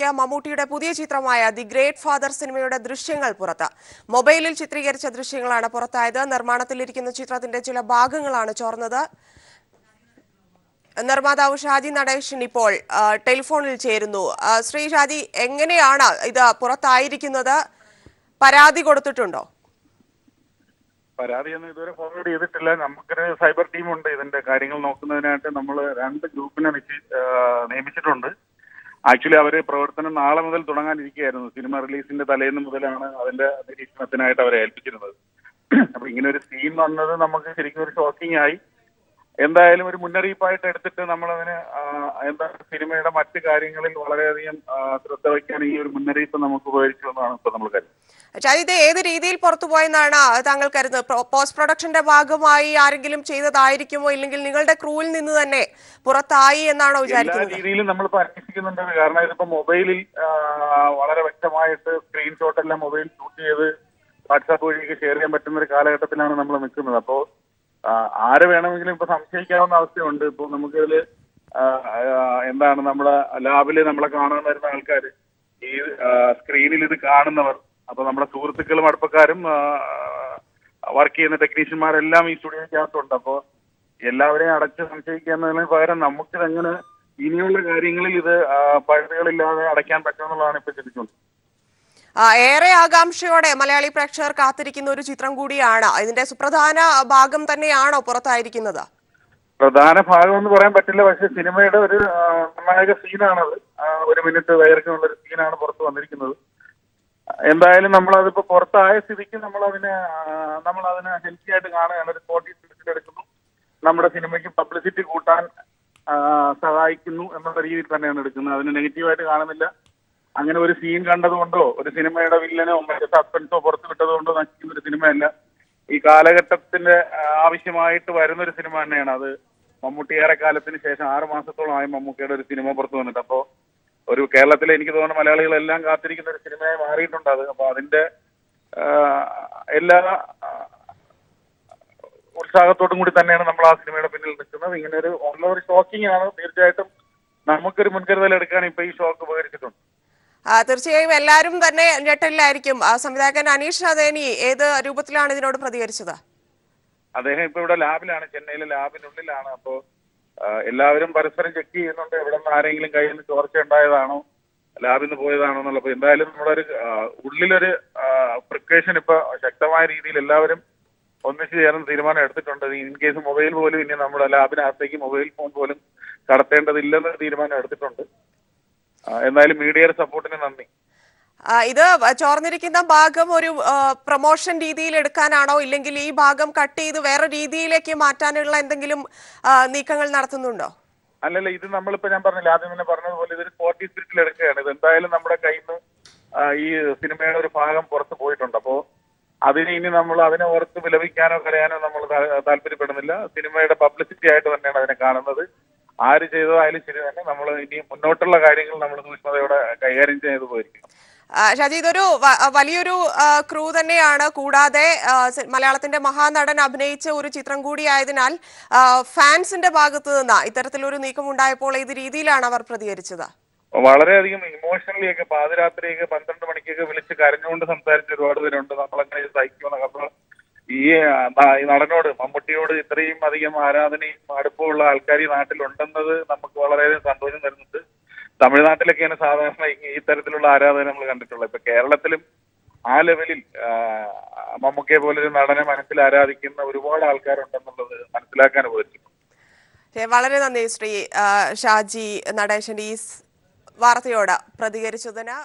മമ്മൂട്ടിയുടെ പുതിയ ചിത്രമായ ദി ഗ്രേറ്റ് ഫാദർ സിനിമയുടെ ദൃശ്യങ്ങൾ പുറത്ത്. മൊബൈലിൽ ചിത്രീകരിച്ച ദൃശ്യങ്ങളാണ് പുറത്തായത്. നിർമ്മാണത്തിലിരിക്കുന്ന ചിത്രത്തിന്റെ ചില ഭാഗങ്ങളാണ് ചോർന്നത്. നിർമ്മാതാവ് ഷാജി നടേശൻ ഇപ്പോൾ ടെലിഫോണിൽ ചേരുന്നു. ശ്രീ ഷാജി, എങ്ങനെയാണ് ഇത് പുറത്തായിരിക്കുന്നത്? പരാതി കൊടുത്തിട്ടുണ്ടോ? പരാതിയൊന്നും ഇതുവരെ ഫോർവേഡ് ചെയ്തിട്ടില്ല. നമുക്കൊരു സൈബർ ടീമുണ്ട് ഇതിന്റെ കാര്യങ്ങൾ നോക്കുന്നതിനായിട്ട്. നമ്മൾ 2 ഗ്രൂപ്പിനെ നിയമിച്ചിട്ടുണ്ട്. ആക്ച്വലി അവര് പ്രവർത്തനം നാളെ മുതൽ തുടങ്ങാനിരിക്കുകയായിരുന്നു. സിനിമ റിലീസിന്റെ തലേന്ന് മുതലാണ് അതിന്റെ നിരീക്ഷണത്തിനായിട്ട് അവരെ ഏൽപ്പിച്ചിരുന്നത്. അപ്പൊ ഇങ്ങനെ ഒരു സീൻ വന്നത് നമുക്ക് ശരിക്കും ഒരു ഷോക്കിംഗ് ആയി. എന്തായാലും ഒരു മുന്നറിയിപ്പായിട്ട് എടുത്തിട്ട് നമ്മളതിന് സിനിമയുടെ മറ്റു കാര്യങ്ങളിൽ വളരെയധികം ശ്രദ്ധ വയ്ക്കാൻ ഈ ഒരു മുന്നറിയിപ്പ് നമുക്ക് ഉപകരിച്ചു എന്നാണ് ഇപ്പൊ നമ്മൾ കരുതുന്നത്. ഇത് ഏത് രീതിയിൽ പുറത്തുപോയെന്നാണ് താങ്കൾ കരുതുന്നത്? പോസ്റ്റ് പ്രൊഡക്ഷന്റെ ഭാഗമായി ആരെങ്കിലും ചെയ്തതായിരിക്കുമോ, ഇല്ലെങ്കിൽ നിങ്ങളുടെ ക്രൂവിൽ നിന്ന് തന്നെ പുറത്തായി എന്നാണോ വിചാരിക്കുന്നത്? എല്ലാ രീതിയിലും നമ്മളിപ്പോ അന്വേഷിക്കുന്നുണ്ട്. കാരണം ഇതിപ്പോ മൊബൈലിൽ വളരെ വ്യക്തമായിട്ട് സ്ക്രീൻഷോട്ട് എല്ലാം മൊബൈൽ ഷൂട്ട് ചെയ്ത് വാട്സാപ്പ് വഴിയൊക്കെ ഷെയർ ചെയ്യാൻ പറ്റുന്ന ഒരു കാലഘട്ടത്തിലാണ് നമ്മൾ നിൽക്കുന്നത്. അപ്പോ ആര് വേണമെങ്കിലും ഇപ്പൊ സംശയിക്കാവുന്ന അവസ്ഥയുണ്ട്. ഇപ്പൊ നമുക്കിതില് നമ്മുടെ ലാബില് നമ്മളെ കാണാൻ വരുന്ന ആൾക്കാർ, ഈ സ്ക്രീനിൽ ഇത് കാണുന്നവർ, അപ്പൊ നമ്മുടെ സുഹൃത്തുക്കളും അടുപ്പക്കാരും വർക്ക് ചെയ്യുന്ന ടെക്നീഷ്യന്മാരെല്ലാം ഈ സ്റ്റുഡിയോയ്ക്കകത്തുണ്ട്. അപ്പോ എല്ലാവരെയും അടച്ച് സംശയിക്കുന്നതിന് പകരം നമുക്കിതെങ്ങനെ ഇനിയുള്ള കാര്യങ്ങളിൽ ഇത് പഴുതുകളില്ലാതെ അടയ്ക്കാൻ പറ്റുമെന്നുള്ളതാണ് ഇപ്പൊ ചിന്തിച്ചുകൊണ്ട്. ഏറെ ആകാംക്ഷയോടെ മലയാളി പ്രേക്ഷകർ കാത്തിരിക്കുന്ന ഒരു ചിത്രം കൂടിയാണ്. ഇതിന്റെ സുപ്രധാന ഭാഗം തന്നെയാണോ പുറത്തായിരിക്കുന്നത്? പ്രധാന ഭാഗം എന്ന് പറയാൻ പറ്റില്ല, പക്ഷെ സിനിമയുടെ ഒരു നിർണായക സീനാണത്. 1 മിനിറ്റ് ദൈർഘ്യമുള്ള ഒരു സീനാണ് പുറത്ത് വന്നിരിക്കുന്നത്. എന്തായാലും നമ്മളതിപ്പോ പുറത്തായ സ്ഥിതിക്ക് നമ്മളതിനെ ഹെൽത്തി ആയിട്ട് കാണുകയാണ്. ഒരു 40 മിനിറ്റ് എടുക്കുന്നു, നമ്മുടെ സിനിമയ്ക്ക് പബ്ലിസിറ്റി കൂട്ടാൻ സഹായിക്കുന്നു എന്നുള്ള രീതിയിൽ തന്നെയാണ് എടുക്കുന്നത്. അതിന് നെഗറ്റീവായിട്ട് കാണുന്നില്ല. അങ്ങനെ ഒരു സീൻ കണ്ടതുകൊണ്ടോ ഒരു സിനിമയുടെ വില്ലനോ മറ്റു സസ്പെൻസോ പുറത്തു വിട്ടതുകൊണ്ടോ നശിക്കുന്ന ഒരു സിനിമയല്ല. ഈ കാലഘട്ടത്തിന്റെ ആവശ്യമായിട്ട് വരുന്നൊരു സിനിമ തന്നെയാണ് അത്. മമ്മൂട്ടി ഏറെക്കാലത്തിന് ശേഷം 6 മാസത്തോളമായി മമ്മൂട്ടിയുടെ ഒരു സിനിമ പുറത്തു വന്നിട്ട്. അപ്പോ ഒരു കേരളത്തിലെ എനിക്ക് തോന്നുന്നു മലയാളികളെല്ലാം കാത്തിരിക്കുന്ന ഒരു സിനിമയായി മാറിയിട്ടുണ്ട് അത്. അപ്പൊ അതിന്റെ എല്ലാ ഉത്സാഹത്തോടും കൂടി തന്നെയാണ് നമ്മൾ ആ സിനിമയുടെ പിന്നിൽ നിൽക്കുന്നത്. ഇങ്ങനെ ഒരു ഷോക്കിംഗ് ആണ്. തീർച്ചയായിട്ടും നമുക്കൊരു മുൻകരുതൽ എടുക്കാൻ ഇപ്പൊ ഈ ഷോക്ക് ഉപകരിച്ചിട്ടുണ്ട്. തീർച്ചയായും എല്ലാവരും തന്നെ ഞെട്ടലിലായിരിക്കും. സംവിധായകൻ അനീഷ് അദേനി ഏത് രൂപത്തിലാണ് ഇതിനോട് പ്രതികരിച്ചത്? അദ്ദേഹം ഇപ്പൊ ഇവിടെ ലാബിലാണ്, ചെന്നൈയിലെ ലാബിനുള്ളിലാണ്. അപ്പോ എല്ലാവരും പരസ്പരം ചെക്ക് ചെയ്യുന്നുണ്ട് എവിടെ നിന്ന് ആരെങ്കിലും കയ്യിൽ നിന്ന് ചോർച്ച ഉണ്ടായതാണോ, ലാബിൽ നിന്ന് പോയതാണോ എന്നുള്ളത്. എന്തായാലും നമ്മളൊരു ഉള്ളിലൊരു പ്രിക്കോഷൻ ഇപ്പൊ ശക്തമായ രീതിയിൽ എല്ലാവരും ഒന്നിച്ചു ചേർന്ന് തീരുമാനം എടുത്തിട്ടുണ്ട്. ഇൻ കേസ് മൊബൈൽ പോലും ഇനി നമ്മുടെ ലാബിനകത്തേക്ക് മൊബൈൽ ഫോൺ പോലും കടത്തേണ്ടതില്ലെന്നൊരു തീരുമാനം എടുത്തിട്ടുണ്ട്. എന്തായാലും മീഡിയയുടെ സപ്പോർട്ടിന് നന്ദി. ഇത് ചോർന്നിരിക്കുന്ന ഭാഗം ഒരു പ്രൊമോഷൻ രീതിയിൽ എടുക്കാനാണോ, ഇല്ലെങ്കിൽ ഈ ഭാഗം കട്ട് ചെയ്ത് വേറെ രീതിയിലേക്ക് മാറ്റാനുള്ള എന്തെങ്കിലും നീക്കങ്ങൾ നടത്തുന്നുണ്ടോ? അല്ലല്ല, ഇത് നമ്മളിപ്പോ ഞാൻ പറഞ്ഞില്ല, ആദ്യം തന്നെ പറഞ്ഞതുപോലെ ഇതൊരു 40 സ്പിരിറ്റിൽ എടുക്കുകയാണ്. ഇത് എന്തായാലും നമ്മുടെ കയ്യിൽ നിന്ന് ഈ സിനിമയുടെ ഒരു ഭാഗം പുറത്ത് പോയിട്ടുണ്ട്. അപ്പോ അതിന് ഇനി നമ്മൾ അതിനെ ഓർത്ത് വിലപിക്കാനോ കരയാനോ നമ്മൾ താല്പര്യപ്പെടുന്നില്ല. സിനിമയുടെ പബ്ലിസിറ്റി ആയിട്ട് തന്നെയാണ് അതിനെ കാണുന്നത്. ആര് ചെയ്തതായാലും ശരി തന്നെ നമ്മൾ ഇനി മുന്നോട്ടുള്ള കാര്യങ്ങൾ നമ്മൾ സൂക്ഷ്മതയോടെ കൈകാര്യം ചെയ്തു പോയിരിക്കും. ഷാജി, ഇതൊരു വലിയൊരു ക്രൂ തന്നെയാണ്. കൂടാതെ മലയാളത്തിന്റെ മഹാനടൻ അഭിനയിച്ച ഒരു ചിത്രം കൂടിയായതിനാൽ ഫാൻസിന്റെ ഭാഗത്തു നിന്ന് ഇത്തരത്തിലൊരു നീക്കം ഉണ്ടായപ്പോൾ ഏത് രീതിയിലാണ് അവർ പ്രതികരിച്ചത്? വളരെയധികം ഇമോഷണലി ഒക്കെ പാതിരാത്രിയൊക്കെ 12 മണിക്കൊക്കെ വിളിച്ച് കരഞ്ഞുകൊണ്ട് സംസാരിച്ച ഒരുപാട് പേരുണ്ട്. നമ്മളങ്ങനെ സഹിക്കുമെന്നൊക്കെ. അപ്പൊ ഈ നടനോട്, മമ്മൂട്ടിയോട് ഇത്രയും അധികം ആരാധനയും അടുപ്പമുള്ള ആൾക്കാർ ഈ നാട്ടിലുണ്ടെന്നത് നമുക്ക് വളരെയധികം സന്തോഷം തരുന്നുണ്ട്. തമിഴ്നാട്ടിലൊക്കെയാണ് സാധാരണ ഇത്തരത്തിലുള്ള ആരാധന നമ്മൾ കണ്ടിട്ടുള്ളത്. ഇപ്പൊ കേരളത്തിലും ആ ലെവലിൽ മമ്മൂക്കയെ പോലൊരു നടനെ മനസ്സിൽ ആരാധിക്കുന്ന ഒരുപാട് ആൾക്കാരുണ്ടെന്നുള്ളത് മനസ്സിലാക്കാൻ ഉപകരിച്ചിട്ടുണ്ട്. വളരെ നന്ദി ശ്രീ ഷാജി നടേശൻ ഈ വാർത്തയോട് പ്രതികരിച്ചതിന്.